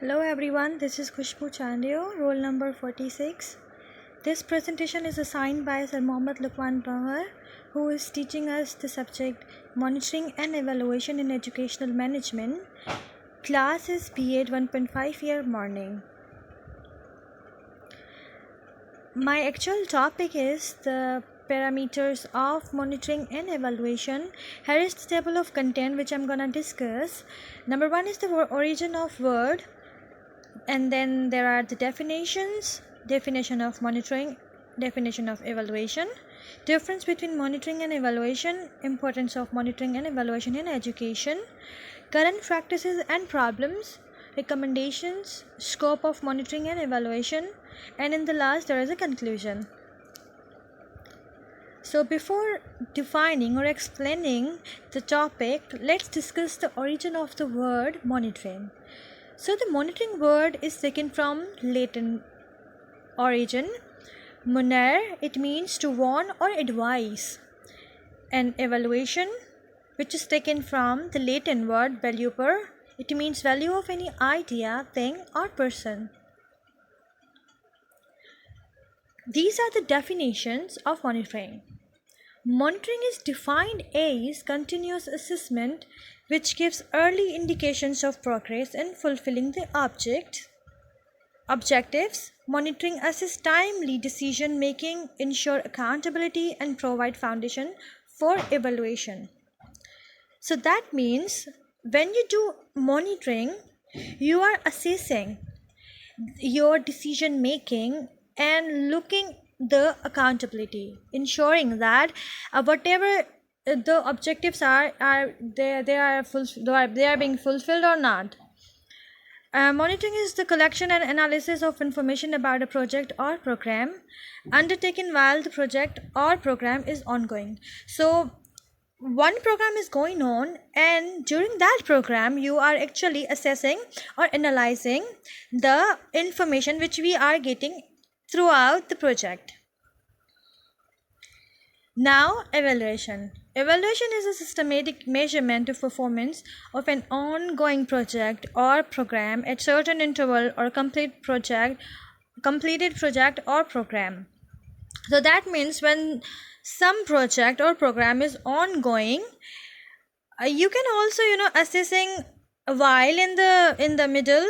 Hello everyone, this is Khushbu Chandio, roll number 46. This presentation is assigned by Sir Mohammad Lukman Tawar, who is teaching us the subject Monitoring and Evaluation in Educational Management. Class is B.Ed 1.5 year morning. My actual topic is the parameters of monitoring and evaluation. Here is the table of content which I'm gonna discuss. Number 1 is the origin of word. And then there are the definitions, definition of monitoring, definition of evaluation, difference between monitoring and evaluation, importance of monitoring and evaluation in education, current practices and problems, recommendations, scope of monitoring and evaluation, and in the last there is a conclusion. So before defining or explaining the topic, let's discuss the origin of the word monitoring. So the monitoring word is taken from Latin origin. Monere, it means to warn or advise. And evaluation, which is taken from the Latin word valuper, it means value of any idea, thing or person. These are the definitions of monitoring. Monitoring is defined as continuous assessment which gives early indications of progress in fulfilling the objectives. Monitoring assists timely decision making, ensure accountability and provide foundation for evaluation. So that means when you do monitoring, you are assessing your decision making and looking the accountability, ensuring that whatever the objectives are they are being fulfilled or not. Monitoring is the collection and analysis of information about a project or program undertaken while the project or program is ongoing. So one program is going on, and during that program you are actually assessing or analyzing the information which we are getting throughout the project. Now, evaluation. Evaluation is a systematic measurement of performance of an ongoing project or program at certain interval or completed project or program. So that means when some project or program is ongoing, you can also assessing while in the middle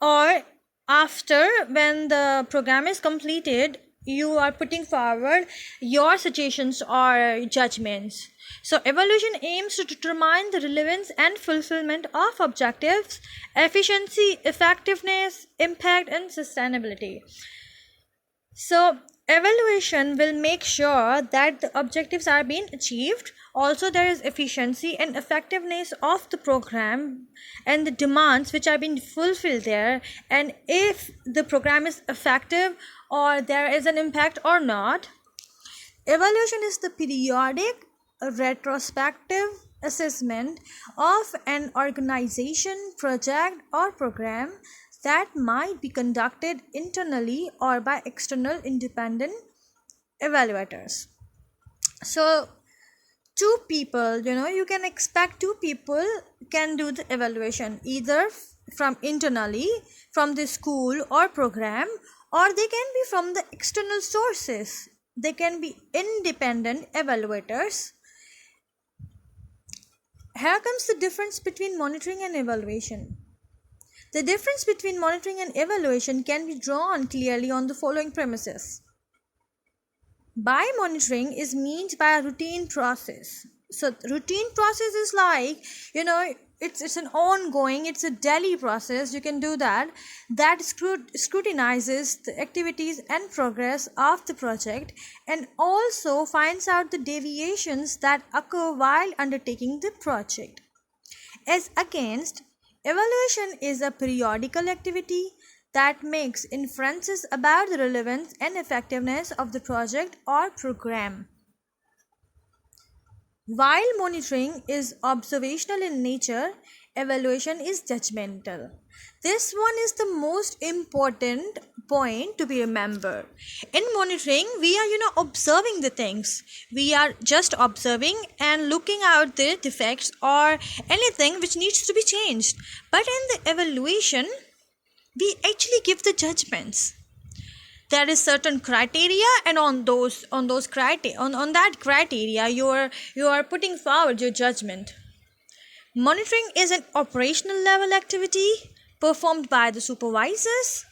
or after, when the program is completed, you are putting forward your suggestions or judgments. So evaluation aims to determine the relevance and fulfillment of objectives, efficiency, effectiveness, impact and sustainability. So evaluation will make sure that the objectives are being achieved. Also there is efficiency and effectiveness of the program and the demands which are being fulfilled there, and if the program is effective or there is an impact or not. Evaluation is the periodic retrospective assessment of an organization, project or program that might be conducted internally or by external independent evaluators. So two people, you can expect two people can do the evaluation either from internally from the school or program, or they can be from the external sources. They can be independent evaluators. Here comes the difference between monitoring and evaluation. The difference between monitoring and evaluation can be drawn clearly on the following premises. By monitoring is meant by a routine process. So routine process is like, it's an ongoing, it's a daily process. You can do that scrutinizes the activities and progress of the project and also finds out the deviations that occur while undertaking the project. As against, evaluation is a periodical activity that makes inferences about the relevance and effectiveness of the project or program. While monitoring is observational in nature, evaluation is judgmental. This one is the most important point to be remembered. In monitoring, we are observing the things. We are just observing and looking out the defects or anything which needs to be changed. But in the evaluation, we actually give the judgments. There is certain criteria, and on those criteria, on that criteria, you are putting forward your judgment. Monitoring is an operational level activity performed by the supervisors.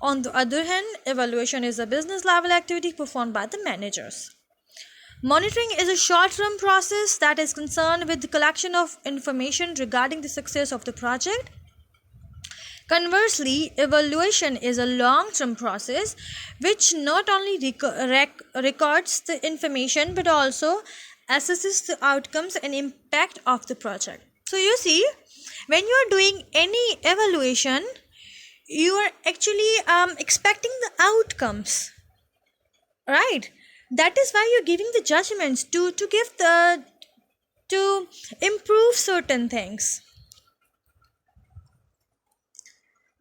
On the other hand, evaluation is a business level activity performed by the managers. Monitoring is a short-term process that is concerned with the collection of information regarding the success of the project. Conversely, evaluation is a long-term process which not only records the information but also assesses the outcomes and impact of the project. So you see, when you are doing any evaluation, you are actually expecting the outcomes, right? That is why you're giving the judgments to improve certain things.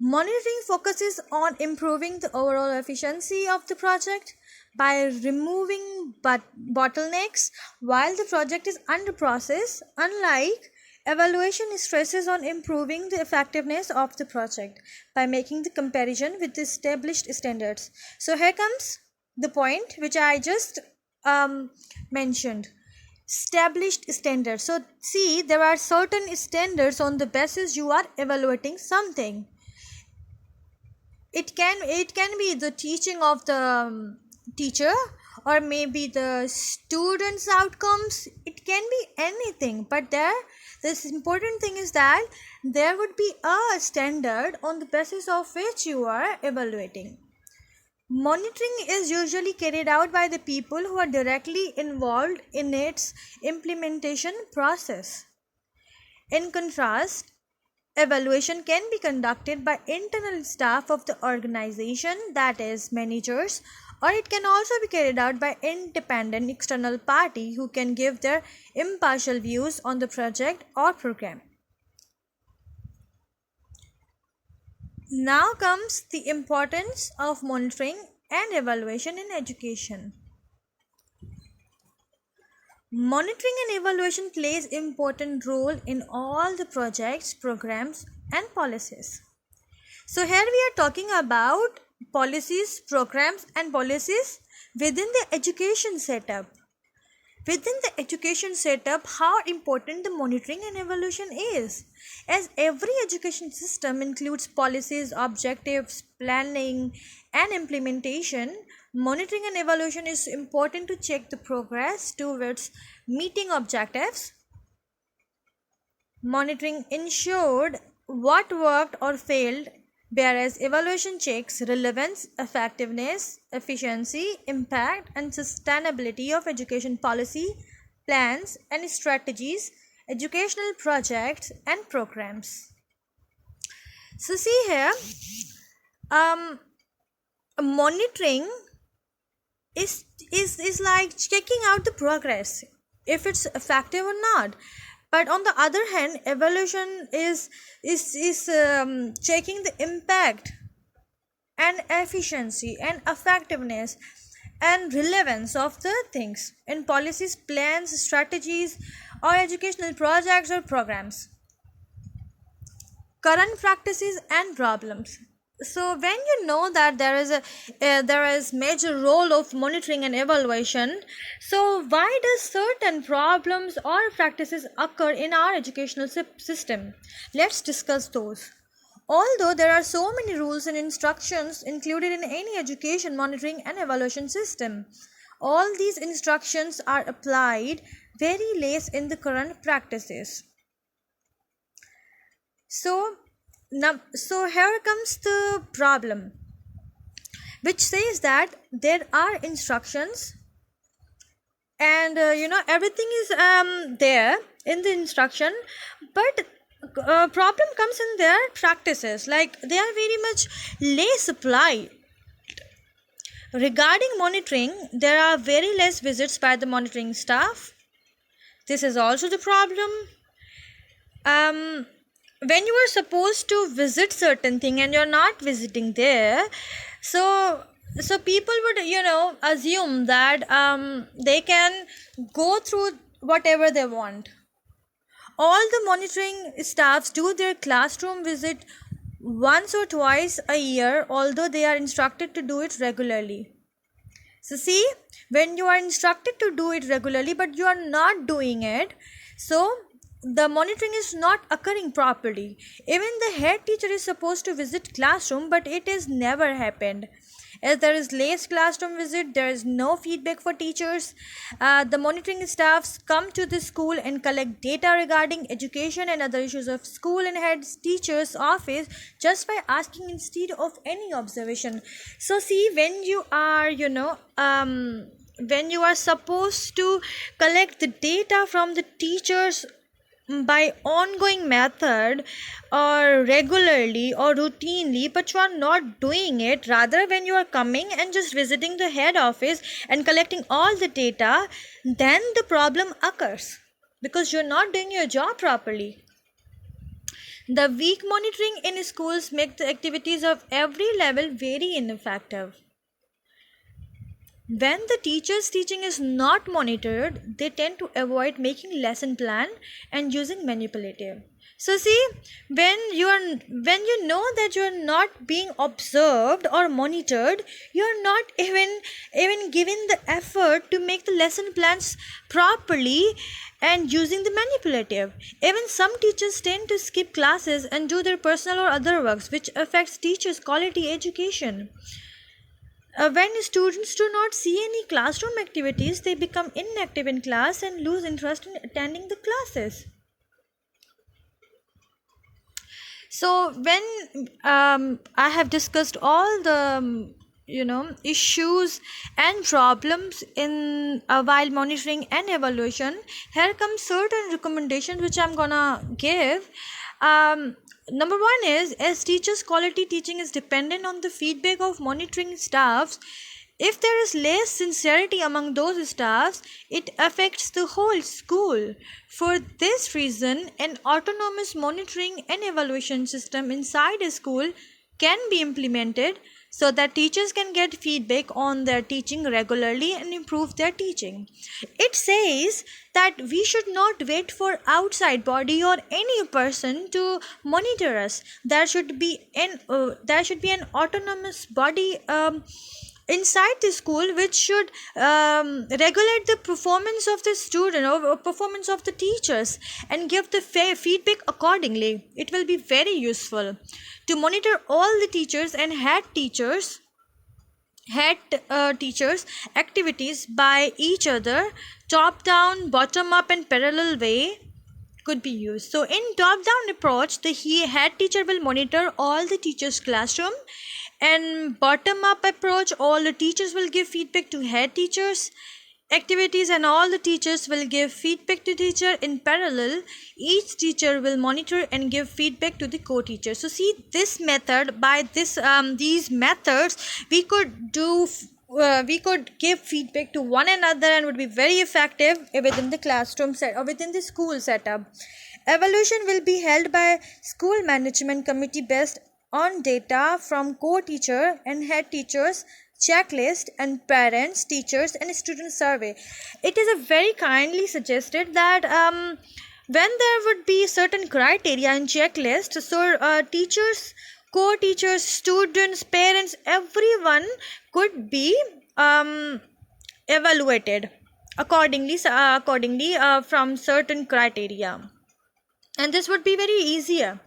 Monitoring focuses on improving the overall efficiency of the project by removing bottlenecks while the project is under process. Unlike evaluation, stresses on improving the effectiveness of the project by making the comparison with the established standards. So here comes the point which I just mentioned. Established standards. So see, there are certain standards on the basis you are evaluating something. It can be the teaching of the teacher, or maybe the students outcomes. It can be anything, but this important thing is that there would be a standard on the basis of which you are evaluating. Monitoring is usually carried out by the people who are directly involved in its implementation process. In contrast, evaluation can be conducted by internal staff of the organization, that is, managers, or it can also be carried out by independent external party who can give their impartial views on the project or program. Now comes the importance of monitoring and evaluation in education. Monitoring and evaluation plays important role in all the projects, programs and policies. So here we are talking about policies, programs and policies within the education setup. Within the education setup, how important the monitoring and evaluation is. As every education system includes policies, objectives, planning and implementation, monitoring and evaluation is important to check the progress towards meeting objectives. Monitoring ensured what worked or failed, whereas evaluation checks relevance, effectiveness, efficiency, impact and sustainability of education policy, plans and strategies, educational projects and programs. So see here, monitoring is like checking out the progress, if it's effective or not. But on the other hand, evaluation is checking the impact and efficiency and effectiveness and relevance of the things in policies, plans, strategies or educational projects or programs. Current practices and problems. So when you know that there is major role of monitoring and evaluation, so why does certain problems or practices occur in our educational system? Let's discuss those. Although there are so many rules and instructions included in any education monitoring and evaluation system, all these instructions are applied very less in the current practices. So here comes the problem, which says that there are instructions and everything is there in the instruction, but problem comes in their practices, like they are very much less applied. Regarding monitoring, there are very less visits by the monitoring staff. This is also the problem. When you are supposed to visit certain thing and you're not visiting there, so people would assume that they can go through whatever they want. All the monitoring staffs do their classroom visit once or twice a year, although they are instructed to do it regularly. So see, when you are instructed to do it regularly but you are not doing it, so the monitoring is not occurring properly. Even the head teacher is supposed to visit classroom, but it is never happened. As there is less classroom visit, there is no feedback for teachers. The monitoring staffs come to the school and collect data regarding education and other issues of school and head teacher's office just by asking instead of any observation. So see, when you are when you are supposed to collect the data from the teachers by ongoing method or regularly or routinely, but you are not doing it, rather when you are coming and just visiting the head office and collecting all the data, then the problem occurs because you're not doing your job properly. The weak monitoring in schools make the activities of every level very ineffective. When the teacher's teaching is not monitored, they tend to avoid making lesson plan and using manipulative. So see, when you know that you are not being observed or monitored, you are not even given the effort to make the lesson plans properly and using the manipulative. Even some teachers tend to skip classes and do their personal or other works, which affects teachers' quality education. When students do not see any classroom activities, they become inactive in class and lose interest in attending the classes. So when I have discussed all the issues and problems in while monitoring and evaluation, here comes certain recommendations which I'm gonna give. Number one is, as teachers, quality teaching is dependent on the feedback of monitoring staffs. If there is less sincerity among those staffs, it affects the whole school. For this reason, an autonomous monitoring and evaluation system inside a school can be implemented so that teachers can get feedback on their teaching regularly and improve their teaching. It says that we should not wait for outside body or any person to monitor us. There should be an autonomous body inside the school which should regulate the performance of the student or performance of the teachers and give the feedback accordingly. It will be very useful to monitor all the teachers and head teachers activities by each other. Top down, bottom up and parallel way could be used. So in top down approach, the head teacher will monitor all the teachers classroom, and bottom up approach, all the teachers will give feedback to head teachers activities and all the teachers will give feedback to teacher. In parallel, each teacher will monitor and give feedback to the co-teacher. So see, this method, by these methods we could give feedback to one another and would be very effective within the classroom set or within the school setup. Evaluation will be held by school management committee based on data from co-teacher and head teachers checklist and parents, teachers and student survey. It is a very kindly suggested that when there would be certain criteria in checklist, so teachers, co-teachers, students, parents, everyone could be evaluated accordingly from certain criteria, and this would be very easier.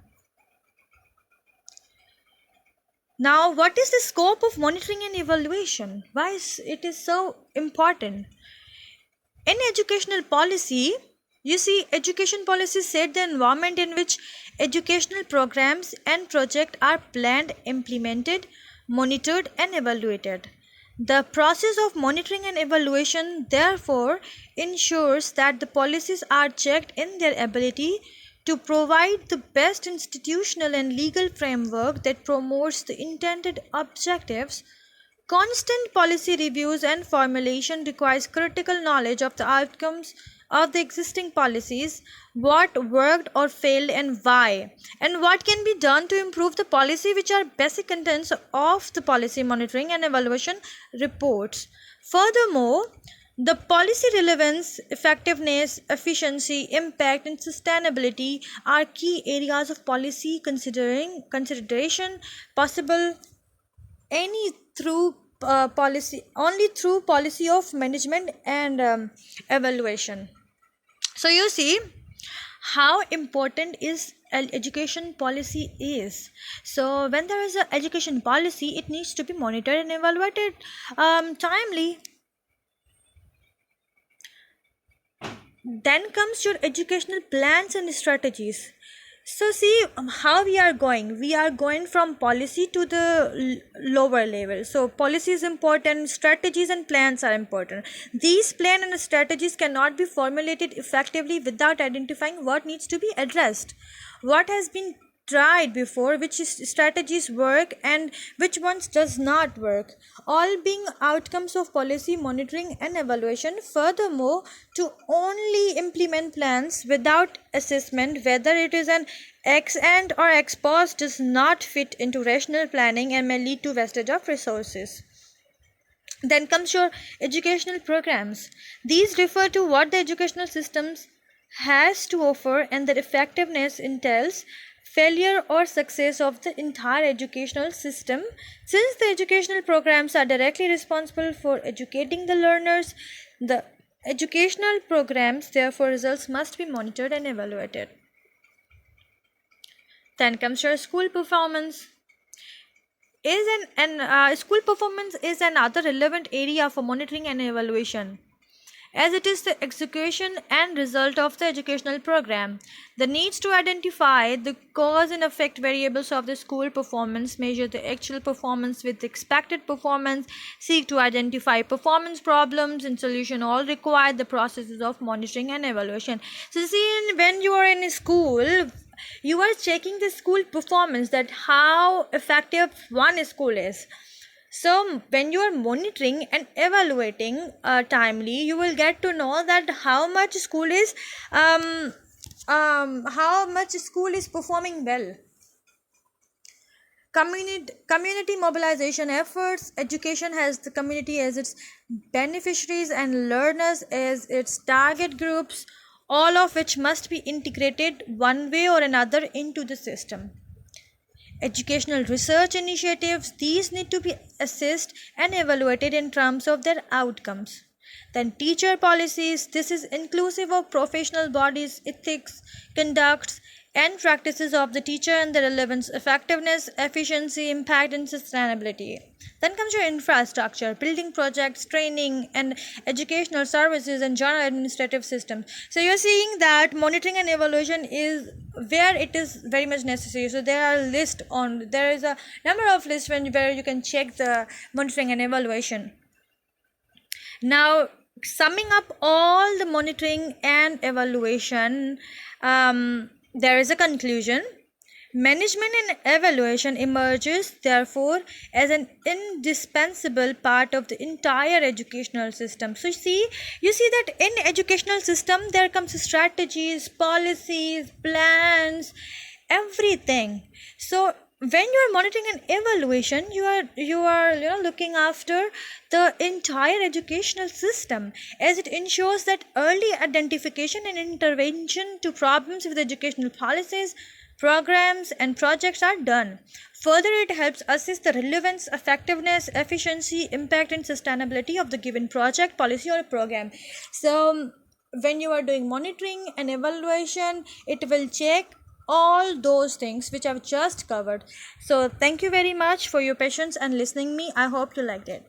Now, what is the scope of monitoring and evaluation? Why is it so important? In educational policy, you see, education policy set the environment in which educational programs and projects are planned, implemented, monitored and evaluated. The process of monitoring and evaluation therefore ensures that the policies are checked in their ability to provide the best institutional and legal framework that promotes the intended objectives. Constant policy reviews and formulation requires critical knowledge of the outcomes of the existing policies, what worked or failed and why, and what can be done to improve the policy, which are basic contents of the policy monitoring and evaluation reports. Furthermore, The policy relevance, effectiveness, efficiency, impact, and sustainability are key areas of policy consideration possible any through policy only through policy of management and evaluation. So you see how important is education policy is. So when there is a education policy, it needs to be monitored and evaluated timely. Then comes your educational plans and strategies. So see how we are going. We are going from policy to the lower level. So policy is important, strategies and plans are important. These plan and strategies cannot be formulated effectively without identifying what needs to be addressed, what has been tried before, which strategies work and which ones does not work, all being outcomes of policy monitoring and evaluation. Furthermore, to only implement plans without assessment whether it is an ex ante or ex post does not fit into rational planning and may lead to wastage of resources. Then comes your educational programs. These refer to what the educational systems has to offer and their effectiveness entails failure or success of the entire educational system. Since the educational programs are directly responsible for educating the learners, the educational programs therefore results must be monitored and evaluated. Then comes your school performance. School performance is another relevant area for monitoring and evaluation, as it is the execution and result of the educational program. The needs to identify the cause and effect variables of the school performance, measure the actual performance with the expected performance, seek to identify performance problems and solution all require the processes of monitoring and evaluation. So see, when you are in a school, you are checking the school performance, that how effective one school is. So when you are monitoring and evaluating timely, you will get to know that how much school is performing well. Community mobilization efforts. Education has the community as its beneficiaries and learners as its target groups, all of which must be integrated one way or another into the system. Educational research initiatives, these need to be assessed and evaluated in terms of their outcomes. Then teacher policies, this is inclusive of professional bodies, ethics, conducts and practices of the teacher and the relevance, effectiveness, efficiency, impact and sustainability. Then comes your infrastructure, building projects, training and educational services and general administrative systems. So you're seeing that monitoring and evaluation is where it is very much necessary. So there is a number of lists where you can check the monitoring and evaluation. Now, summing up all the monitoring and evaluation, there is a conclusion. Management and evaluation emerges therefore as an indispensable part of the entire educational system. So you see that in educational system there comes strategies, policies, plans, everything. So when you are monitoring an evaluation, you are looking after the entire educational system, as it ensures that early identification and intervention to problems with educational policies, programs and projects are done. Further, it helps assess the relevance, effectiveness, efficiency, impact and sustainability of the given project, policy or program. So when you are doing monitoring and evaluation, it will check all those things which I've just covered. So thank you very much for your patience and listening me. I hope you liked it.